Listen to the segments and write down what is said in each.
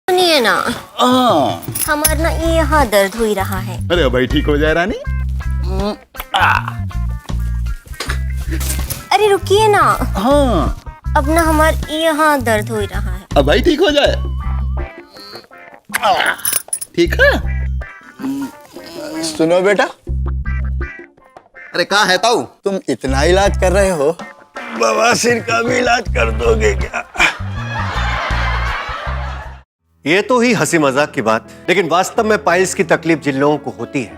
सुनिए ना, हाँ। हमार ना ये यहाँ दर्द हो ही रहा है। अरे भाई ठीक हो जाए रानी। अरे रुकिए ना, हाँ। अब ना हमार ये यहाँ दर्द हो ही रहा है। अब भाई ठीक हो जाए। ठीक है। सुनो बेटा, अरे कहाँ है ताऊ? तुम इतना इलाज कर रहे हो, बवासीर का भी इलाज कर दोगे क्या? ये तो ही हंसी मजाक की बात, लेकिन वास्तव में पाइल्स की तकलीफ जिन लोगों को होती है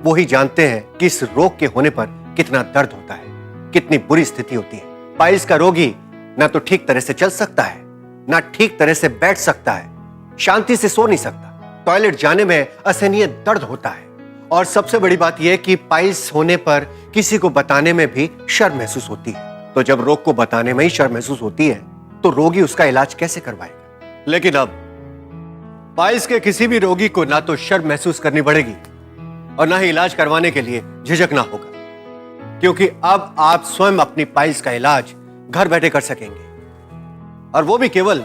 वो ही जानते हैं कि इस रोग के होने पर कितना दर्द होता है, कितनी बुरी स्थिति होती है। पाइल्स का रोगी ना तो ठीक तरह से चल सकता है, ना ठीक तरह से बैठ सकता है, शांति से सो नहीं सकता, टॉयलेट जाने में असहनीय दर्द होता है। और सबसे बड़ी बात यह कि पाइल्स होने पर किसी को बताने में भी शर्म महसूस होती है। तो जब रोग को बताने में ही शर्म महसूस होती है तो रोगी उसका इलाज कैसे करवाएगा? लेकिन अब पाइल्स के किसी भी रोगी को ना तो शर्म महसूस करनी पड़ेगी और ना ही इलाज करवाने के लिए झिझकना होगा, क्योंकि अब आप स्वयं अपनी पाइल्स का इलाज घर बैठे कर सकेंगे, और वो भी केवल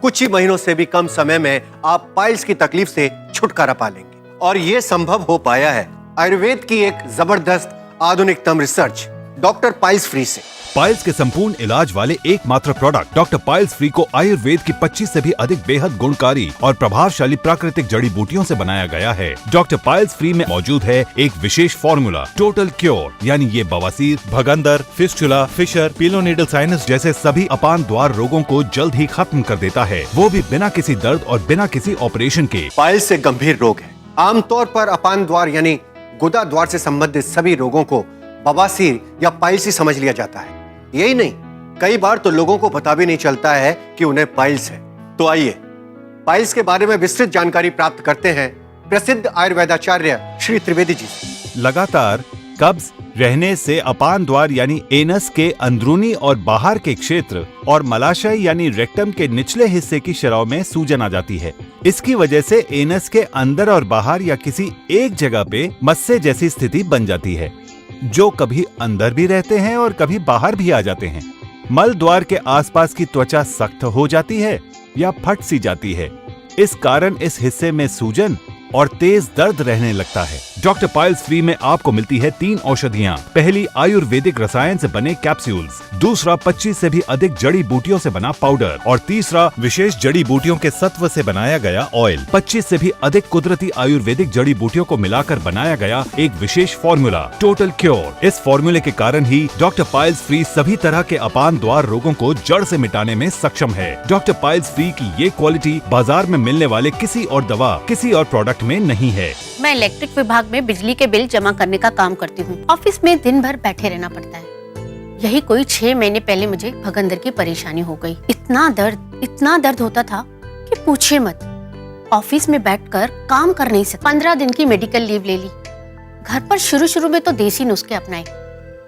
कुछ ही महीनों से भी कम समय में आप पाइल्स की तकलीफ से छुटकारा पा लेंगे। और यह संभव हो पाया है आयुर्वेद की एक जबरदस्त आधुनिकतम रिसर्च डॉक्टर पाइल्स फ्री से। पाइल्स के संपूर्ण इलाज वाले एकमात्र प्रोडक्ट डॉक्टर पाइल्स फ्री को आयुर्वेद की 25 से भी अधिक बेहद गुणकारी और प्रभावशाली प्राकृतिक जड़ी बूटियों से बनाया गया है। डॉक्टर पाइल्स फ्री में मौजूद है एक विशेष फॉर्मूला टोटल क्योर, यानी ये बवासीर, भगंदर, फिस्टुला, फिशर, पिलोनेडल साइनस जैसे सभी अपान द्वार रोगों को जल्द ही खत्म कर देता है, वो भी बिना किसी दर्द और बिना किसी ऑपरेशन के। पाइल्स एक गंभीर रोग है। आमतौर पर अपान द्वार यानी गुदा द्वार से संबंधित सभी रोगों को बवासीर या पाइल्स ही समझ लिया जाता है। यही नहीं, कई बार तो लोगों को पता भी नहीं चलता है कि उन्हें पाइल्स है। तो आइए पाइल्स के बारे में विस्तृत जानकारी प्राप्त करते हैं प्रसिद्ध आयुर्वेदाचार्य श्री त्रिवेदी जी से। लगातार कब्ज रहने से अपान द्वार यानी एनस के अंदरूनी और बाहर के क्षेत्र और मलाशय यानी रेक्टम के निचले हिस्से की शराव में सूजन आ जाती है। इसकी वजह से एनस के अंदर और बाहर या किसी एक जगह पे मस्से जैसी स्थिति बन जाती है, जो कभी अंदर भी रहते हैं और कभी बाहर भी आ जाते हैं। मल द्वार के आसपास की त्वचा सख्त हो जाती है या फट सी जाती है। इस कारण इस हिस्से में सूजन और तेज दर्द रहने लगता है। डॉक्टर पाइल्स फ्री में आपको मिलती है 3 औषधियाँ। पहली आयुर्वेदिक रसायन से बने कैप्सूल्स, दूसरा 25 से भी अधिक जड़ी बूटियों से बना पाउडर और तीसरा विशेष जड़ी बूटियों के सत्व से बनाया गया ऑयल। 25 से भी अधिक कुदरती आयुर्वेदिक जड़ी बूटियों को मिलाकर बनाया गया एक विशेष फॉर्मूला टोटल क्योर। इस फॉर्मूले के कारण ही डॉक्टर पाइल्स फ्री सभी तरह के अपान द्वार रोगों को जड़ से मिटाने में सक्षम है। डॉक्टर पाइल्स फ्री की ये क्वालिटी बाजार में मिलने वाले किसी और दवा, किसी और प्रोडक्ट में नहीं है। मैं इलेक्ट्रिक विभाग में बिजली के बिल जमा करने का काम करती हूँ। ऑफिस में दिन भर बैठे रहना पड़ता है। यही कोई 6 महीने पहले मुझे भगंदर की परेशानी हो गई। इतना दर्द होता था कि पूछिए मत। ऑफिस में बैठकर काम कर नहीं सकती। 15 दिन की मेडिकल लीव ले ली। घर पर शुरू में तो देसी नुस्खे अपनाए।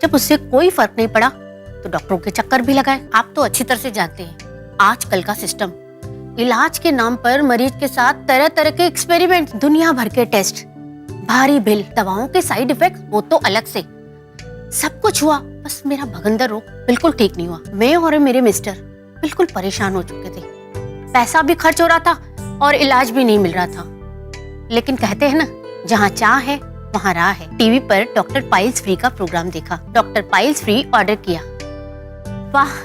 जब उससे कोई फर्क नहीं पड़ा तो डॉक्टरों के चक्कर भी लगाए। आप तो अच्छी तरह से जानते हैं आजकल का सिस्टम। इलाज के नाम पर मरीज के साथ तरह तरह के एक्सपेरिमेंट, दुनिया भर के टेस्ट, भारी बिल, दवाओं के साइड इफेक्ट वो तो अलग से। सब कुछ हुआ, बस मेरा भगंदर रोग बिल्कुल ठीक नहीं हुआ। मैं और मेरे मिस्टर बिल्कुल परेशान हो चुके थे। पैसा भी खर्च हो रहा था और इलाज भी नहीं मिल रहा था। लेकिन कहते हैं ना, जहाँ चाह है वहाँ राह है। टीवी पर डॉक्टर पाइल्स फ्री का प्रोग्राम देखा, डॉक्टर पाइल्स फ्री ऑर्डर किया। वाह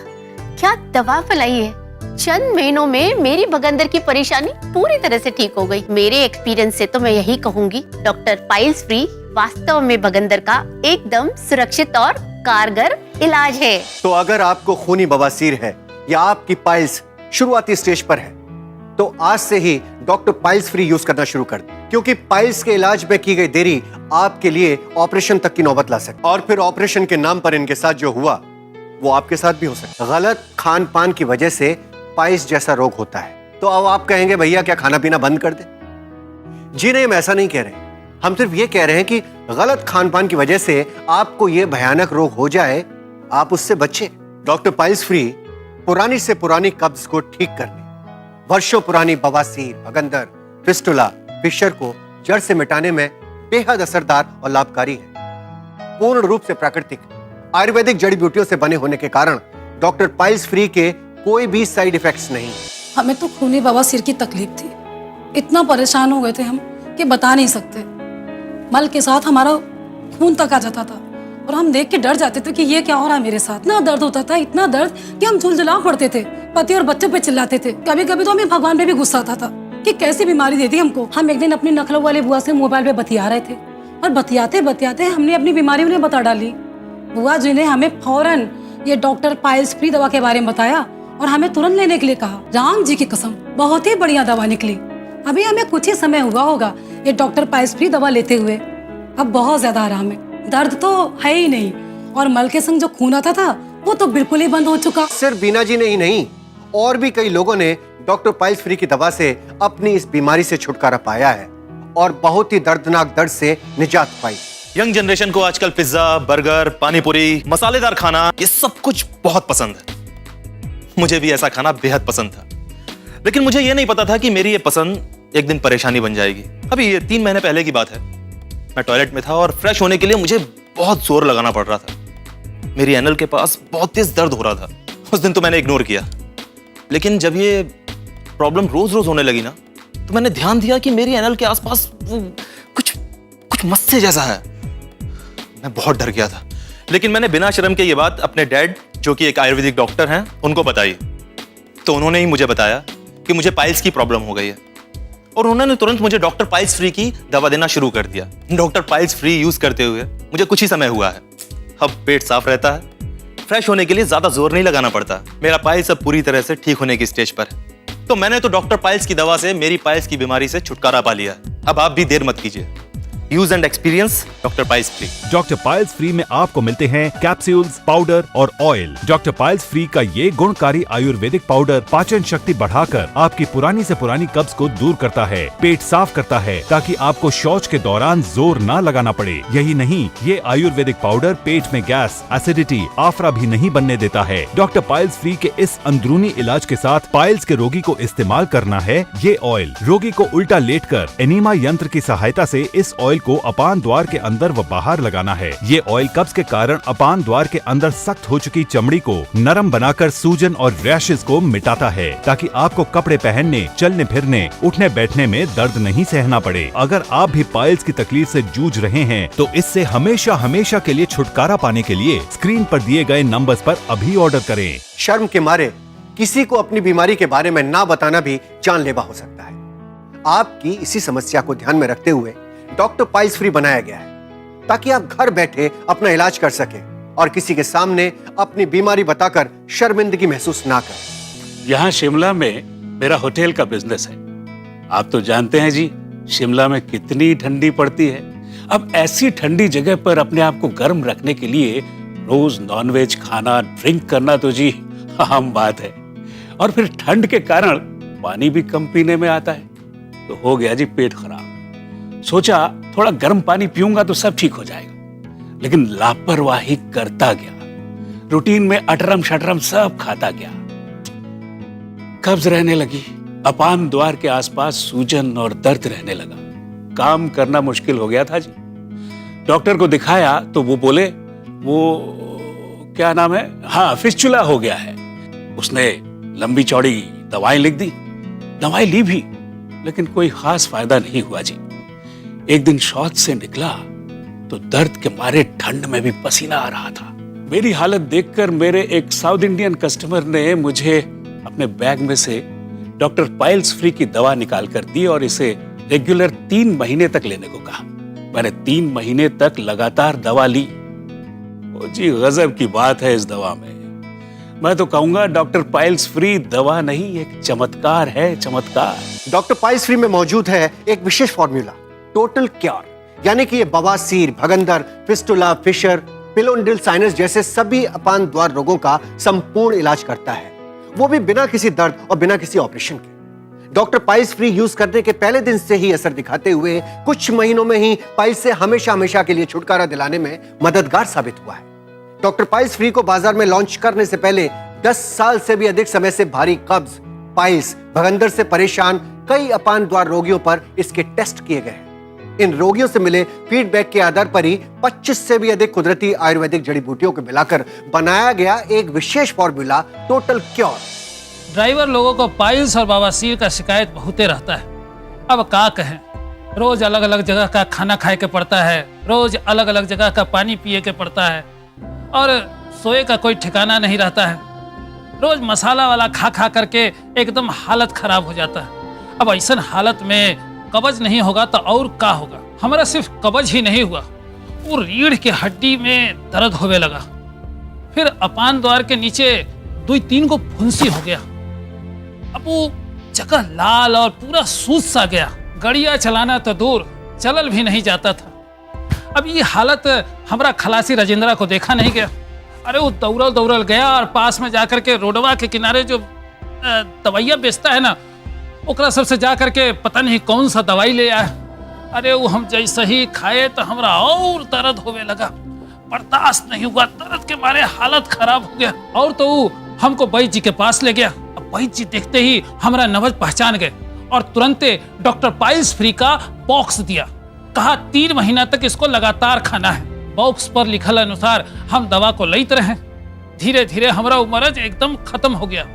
क्या दवा फैलाई है। चंद महीनों में मेरी भगंदर की परेशानी पूरी तरह से ठीक हो गई। मेरे एक्सपीरियंस से तो मैं यही कहूंगी, डॉक्टर पाइल्स फ्री वास्तव में भगंदर का एकदम सुरक्षित और कारगर इलाज है। तो अगर आपको खूनी बवासीर है या आपकी पाइल्स शुरुआती स्टेज पर है तो आज से ही डॉक्टर पाइल्स फ्री यूज करना शुरू कर दें, क्योंकि पाइल्स के इलाज में की गई देरी आपके लिए ऑपरेशन तक की नौबत ला सकती और फिर ऑपरेशन के नाम पर इनके साथ जो हुआ वो आपके साथ भी हो सकता है। गलत खान पान की वजह से पाइल्स जैसा रोग होता है। तो अब आप कहेंगे भैया क्या खाना पीना बंद कर दे? जी नहीं, हम ऐसा नहीं कह रहे। हम सिर्फ ये कह रहे हैं कि गलत खान पान की वजह से आपको ये भयानक रोग हो जाए, आप उससे बचे। डॉक्टर पाइल्स फ्री पुरानी से पुरानी कब्ज को ठीक करने, वर्षों पुरानी बवासीर, भगंदर, फिस्टुला, फिशर को जड़ से मिटाने में बेहद असरदार और लाभकारी है। पूर्ण रूप से प्राकृतिक आयुर्वेदिक जड़ी बूटियों से बने होने के कारण डॉक्टर पाइल्स फ्री के कोई भी साइड इफेक्ट्स नहीं। हमें तो खूनी बवासीर की तकलीफ थी। इतना परेशान हो गए थे हम कि बता नहीं सकते। मल के साथ हमारा खून तक आ जाता था और हम देख के डर जाते थे कि ये क्या हो रहा है मेरे साथ। इतना दर्द होता था, इतना दर्द कि हम झुलझुला पड़ते थे, पति और बच्चों पे चिल्लाते थे। कभी कभी तो हमें भगवान पे भी गुस्सा आता था कि कैसी बीमारी दे दी हमको। हम एक दिन अपनी नखलों वाली बुआ से मोबाइल पे बतिया रहे थे और बतियाते बतियाते हमने अपनी बीमारी उन्हें बता डाली। बुआ जी ने हमें फौरन ये डॉक्टर पाइल्स फ्री दवा के बारे में बताया और हमें तुरंत लेने के लिए कहा। राम जी की कसम, बहुत ही बढ़िया दवा निकली। अभी हमें कुछ ही समय हुआ होगा ये डॉक्टर पाइल्स फ्री दवा लेते हुए। अब बहुत ज्यादा आराम है, दर्द तो है ही नहीं और मल के संग जो खून आता था वो तो बिल्कुल ही बंद हो चुका। सिर्फ बीना जी ने ही नहीं, और भी कई लोगों ने डॉक्टर पाइल्स फ्री की दवा से अपनी इस बीमारी से छुटकारा पाया है और बहुत ही दर्दनाक दर्द से निजात पाई। यंग जनरेशन को आजकल पिज्जा, बर्गर, पानीपुरी, मसालेदार खाना, ये सब कुछ बहुत पसंद है। मुझे भी ऐसा खाना बेहद पसंद था, लेकिन मुझे ये नहीं पता था कि मेरी ये पसंद एक दिन परेशानी बन जाएगी। अभी ये 3 महीने पहले की बात है। मैं टॉयलेट में था और फ्रेश होने के लिए मुझे बहुत जोर लगाना पड़ रहा था। मेरी एनल के पास बहुत तेज दर्द हो रहा था। उस दिन तो मैंने इग्नोर किया, लेकिन जब ये प्रॉब्लम रोज रोज होने लगी ना, तो मैंने ध्यान दिया कि मेरी एनल के आसपास वो कुछ मस्से जैसा है। मैं बहुत डर गया था, लेकिन मैंने बिना शर्म के ये बात अपने डैड, जो कि एक आयुर्वेदिक डॉक्टर हैं, उनको बताई। तो उन्होंने ही मुझे बताया कि मुझे पाइल्स की प्रॉब्लम हो गई है और उन्होंने तुरंत मुझे डॉक्टर पाइल्स फ्री की दवा देना शुरू कर दिया। डॉक्टर पाइल्स फ्री यूज करते हुए मुझे कुछ ही समय हुआ है। अब पेट साफ रहता है, फ्रेश होने के लिए ज्यादा जोर नहीं लगाना पड़ता। मेरा पाइल्स अब पूरी तरह से ठीक होने की स्टेज पर है। तो मैंने तो डॉक्टर पाइल्स की दवा से मेरी पाइल्स की बीमारी से छुटकारा पा लिया। अब आप भी देर मत कीजिए। Use and experience doctor piles free. Doctor piles free में आपको मिलते हैं कैप्सूल्स, पाउडर और ऑयल। डॉक्टर पाइल्स फ्री का ये गुणकारी आयुर्वेदिक पाउडर पाचन शक्ति बढ़ाकर आपकी पुरानी से पुरानी कब्ज को दूर करता है, पेट साफ करता है ताकि आपको शौच के दौरान जोर ना लगाना पड़े। यही नहीं, ये आयुर्वेदिक पाउडर पेट में गैस, एसिडिटी, आफरा भी नहीं बनने देता है। डॉक्टर पाइल्स फ्री के इस अंदरूनी इलाज के साथ पाइल्स के रोगी को इस्तेमाल करना है ये ऑयल। रोगी को उल्टा लेटकर एनीमा यंत्र की सहायता से इस ऑयल को अपान द्वार के अंदर व बाहर लगाना है। ये ऑयल कब्ज के कारण अपान द्वार के अंदर सख्त हो चुकी चमड़ी को नरम बनाकर सूजन और रैशेज को मिटाता है ताकि आपको कपड़े पहनने, चलने फिरने, उठने बैठने में दर्द नहीं सहना पड़े। अगर आप भी पाइल्स की तकलीफ से जूझ रहे हैं तो इससे हमेशा हमेशा के लिए छुटकारा पाने के लिए स्क्रीन पर दिए गए नंबर्स पर अभी ऑर्डर करें। शर्म के मारे किसी को अपनी बीमारी के बारे में ना बताना भी जानलेवा हो सकता है। आपकी इसी समस्या को ध्यान में रखते हुए डॉक्टर पाइल्स फ्री बनाया गया है ताकि आप घर बैठे अपना इलाज कर सके और किसी के सामने अपनी बीमारी बताकर शर्मिंदगी महसूस ना करें। यहाँ शिमला में मेरा होटल का बिजनेस है। आप तो जानते हैं जी, शिमला में कितनी ठंडी पड़ती है। अब ऐसी ठंडी जगह पर अपने आप को गर्म रखने के लिए रोज नॉनवेज खाना, ड्रिंक करना तो जी आम बात है। और फिर ठंड के कारण पानी भी कम पीने में आता है, तो हो गया जी पेट खराब। सोचा थोड़ा गर्म पानी पीऊंगा तो सब ठीक हो जाएगा, लेकिन लापरवाही करता गया। रूटीन में अटरम शटरम सब खाता गया। कब्ज रहने लगी, अपान द्वार के आसपास सूजन और दर्द रहने लगा। काम करना मुश्किल हो गया था जी। डॉक्टर को दिखाया तो वो बोले वो क्या नाम है, हाँ फिस्चुला हो गया है। उसने लंबी चौड़ी दवाएं लिख दी। दवाई ली भी, लेकिन कोई खास फायदा नहीं हुआ जी। एक दिन शौच से निकला तो दर्द के मारे ठंड में भी पसीना आ रहा था। मेरी हालत देखकर मेरे एक साउथ इंडियन कस्टमर ने मुझे अपने बैग में से डॉक्टर पाइल्स फ्री की दवा निकाल कर दी और इसे रेगुलर 3 महीने तक लेने को कहा। मैंने 3 महीने तक लगातार दवा ली। ओ जी गजब की बात है इस दवा में। मैं तो कहूंगा डॉक्टर पाइल्स फ्री दवा नहीं, एक चमत्कार है, चमत्कार। डॉक्टर पाइल्स फ्री में मौजूद है एक विशेष फॉर्मूला, टोटल क्योर, यानी कि ये बवासीर, भगंदर, फिस्टुला, फिशर, पिलोंडिल साइनस जैसे सभी अपान द्वार रोगों का संपूर्ण इलाज करता है, वो भी बिना किसी दर्द और बिना किसी ऑपरेशन के। डॉक्टर पाइल्स फ्री यूज करने के पहले दिन से ही असर दिखाते हुए कुछ महीनों में ही पाइल्स से हमेशा हमेशा के लिए छुटकारा दिलाने में मददगार साबित हुआ है। डॉक्टर पाइल्स फ्री को बाजार में लॉन्च करने से पहले 10 साल से भी अधिक समय से भारी कब्ज, पाइल्स, भगंदर से परेशान कई अपान द्वार रोगियों पर इसके टेस्ट किए गए। इन रोगियों से मिले फीडबैक के आधार पर ही 25 से भी अधिक कुदरती आयुर्वेदिक जड़ी बूटियों को मिलाकर बनाया गया एक विशेष फॉर्मूला टोटल क्योर। ड्राइवर लोगों को पाइल्स और बवासीर का शिकायत बहुते रहता है। अब का कहें, रोज अलग अलग जगह का खाना खाए के पड़ता है, रोज अलग अलग जगह का पानी पिए के पड़ता है और सोए का कोई ठिकाना नहीं रहता है। रोज मसाला वाला खा खा करके एकदम हालत खराब हो जाता है। अब ऐसा हालत में कब्ज नहीं होगा तो और का होगा। हमारा सिर्फ कब्ज ही नहीं हुआ, वो रीढ़ के हड्डी में दर्द होने लगा। फिर अपान द्वार के नीचे 2-3 को फुंसी हो गया। अब वो जगह लाल और पूरा सूज सा गया। गड़िया चलाना तो दूर, चलल भी नहीं जाता था। अब ये हालत हमारा खलासी राजेंद्रा को देखा नहीं गया। अरे वो दौड़ल दौड़ल गया और पास में जाकर के रोडवा के किनारे जो दवाइयाँ बेचता है ना, ओकरा सबसे जा करके पता नहीं कौन सा दवाई ले आया। अरे वो हम जैसे ही खाए तो हमरा और दर्द होने लगा। बर्दाश्त नहीं हुआ, दर्द के मारे हालत खराब हो गया। और तो वो हमको वैद्य जी के पास ले गया। अब वैद्य जी देखते ही हमारा नब्ज पहचान गए और तुरंत डॉक्टर पाइल्स फ्री का बॉक्स दिया। कहा 3 महीना तक इसको लगातार खाना है। बॉक्स पर लिखल अनुसार हम दवा को लेते रहे। धीरे धीरे हमारा उमरज एकदम खत्म हो गया।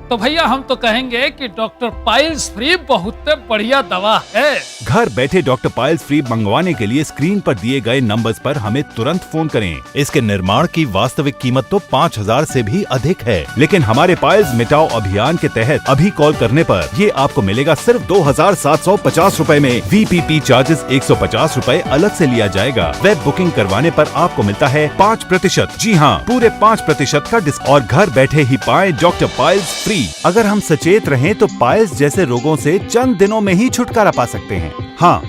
तो भैया हम तो कहेंगे कि डॉक्टर पाइल्स फ्री बहुत बढ़िया दवा है। घर बैठे डॉक्टर पाइल्स फ्री मंगवाने के लिए स्क्रीन पर दिए गए नंबर्स पर हमें तुरंत फोन करें। इसके निर्माण की वास्तविक कीमत तो 5,000 से भी अधिक है, लेकिन हमारे पाइल्स मिटाओ अभियान के तहत अभी कॉल करने पर ये आपको मिलेगा सिर्फ 2,750 रूपए में। VPP चार्जेस 150 रूपए अलग से लिया जाएगा। वेब बुकिंग करवाने पर आपको मिलता है 5%, जी हाँ पूरे 5% का डिस्काउंट, और घर बैठे ही पाएं डॉक्टर पाइल्स फ्री। अगर हम सचेत रहें तो पाइल्स जैसे रोगों से चंद दिनों में ही छुटकारा पा सकते हैं। हाँ,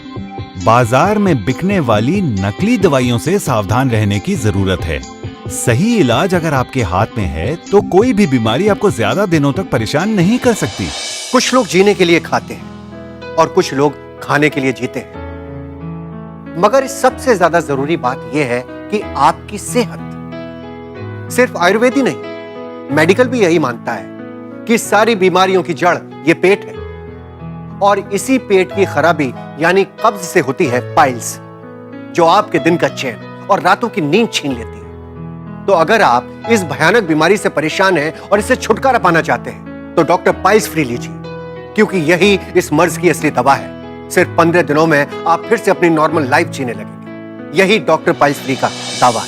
बाजार में बिकने वाली नकली दवाइयों से सावधान रहने की जरूरत है। सही इलाज अगर आपके हाथ में है तो कोई भी बीमारी आपको ज्यादा दिनों तक परेशान नहीं कर सकती। कुछ लोग जीने के लिए खाते हैं और कुछ लोग खाने के लिए जीते हैं, मगर इस सबसे ज्यादा जरूरी बात यह है कि आपकी सेहत। सिर्फ आयुर्वेद ही नहीं, मेडिकल भी यही मानता है कि सारी बीमारियों की जड़ ये पेट है, और इसी पेट की खराबी यानी कब्ज से होती है पाइल्स, जो आपके दिन का चैन और रातों की नींद छीन लेती है। तो अगर आप इस भयानक बीमारी से परेशान हैं और इससे छुटकारा पाना चाहते हैं तो डॉक्टर पाइल्स फ्री लीजिए, क्योंकि यही इस मर्ज की असली दवा है। सिर्फ 15 दिनों में आप फिर से अपनी नॉर्मल लाइफ जीने लगेंगे। यही डॉक्टर पाइल्स फ्री का दावा है।